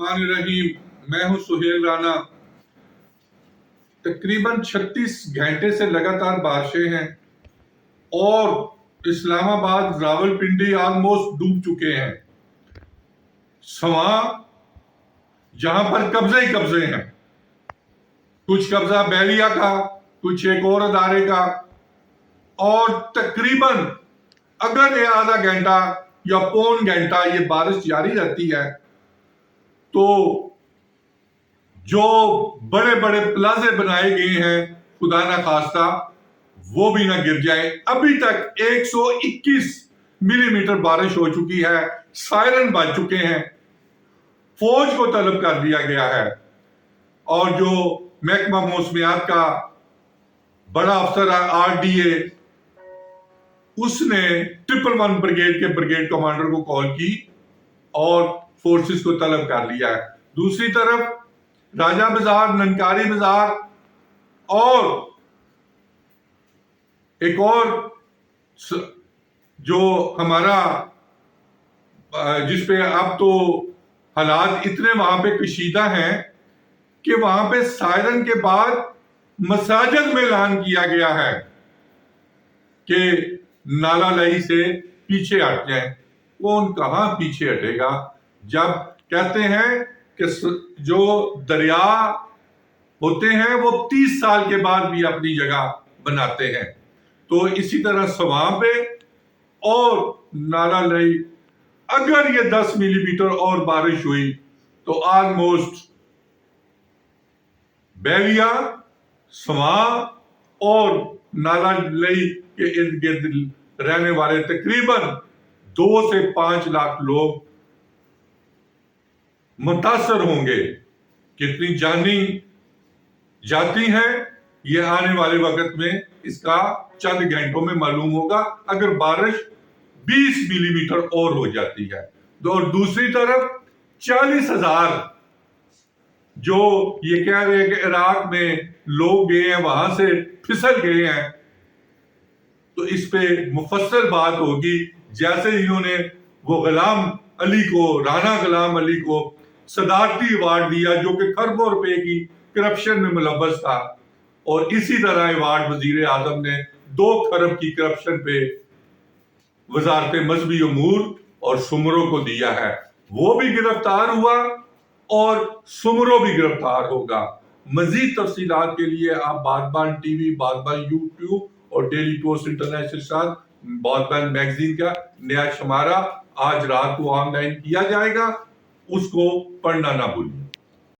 बिस्मिल्लाहिर्रहमानिर्रहीम। मैं हूं सुहेल राना। तकरीबन 36 घंटे से लगातार बारिशें हैं और इस्लामाबाद, रावलपिंडी ऑलमोस्ट डूब चुके हैं। सवां जहां पर कब्जे ही कब्जे हैं, कुछ कब्जा बैलिया का, कुछ एक और अदारे का, और तकरीबन अगर ये आधा घंटा या पौन घंटा ये बारिश जारी रहती है तो जो बड़े बड़े प्लाजे बनाए गए हैं खुदा ना खास्ता वो भी ना गिर जाए। अभी तक 121 मिलीमीटर बारिश हो चुकी है, सायरन बज चुके हैं, फौज को तलब कर दिया गया है। और जो महकमा मौसमियात का बड़ा अफसर RDA, उसने 111 ब्रिगेड के ब्रिगेड कमांडर को कॉल की और फोर्सेस को तलब कर लिया है। दूसरी तरफ राजा बाजार, ननकारी बाजार और एक और जो हमारा जिस पे अब तो हालात इतने वहां पे कशीदा हैं कि वहां पे सायरन के बाद मसाजिद में ऐलान किया गया है कि नाला लई से पीछे हट जाए। कौन कहां पीछे हटेगा जब कहते हैं कि जो दरिया होते हैं वो 30 साल के बाद भी अपनी जगह बनाते हैं। तो इसी तरह सवां पे और नाला लई अगर ये 10 मिलीमीटर और बारिश हुई तो ऑलमोस्ट बैलिया, सवां और नाला लई के इर्द गिर्द रहने वाले तकरीबन 2 से 5 लाख लोग मुतासर होंगे। कितनी जानी जाती हैं ये आने वाले वक्त में इसका चंद घंटों में मालूम होगा अगर बारिश 20 मिलीमीटर और हो जाती है। और दूसरी तरफ 40,000 जो ये कह रहे हैं कि इराक में लोग गए हैं, वहां से फिसल गए हैं, तो इस पे मुफस्सल बात होगी। जैसे इन्होंने वो गुलाम अली को, राना गुलाम अली को सदारती अवार्ड दिया जो कि खरबों रुपए की करप्शन में मुलव्वस था, और इसी तरह अवार्ड वजीर आजम ने 2 खरब की करप्शन पे वजारत मजहबी उमूर और सुमरों को दिया है। वो भी गिरफ्तार हुआ और सुमरों भी गिरफ्तार होगा। मजीद तफसीलात के लिए आप बागबान TV, बागबान YouTube और डेली पोस्ट इंटरनेशनल साथ बागबान मैगजीन का नया शुमारा आज रात को ऑनलाइन किया जाएगा, उसको पढ़ना ना भूलिए।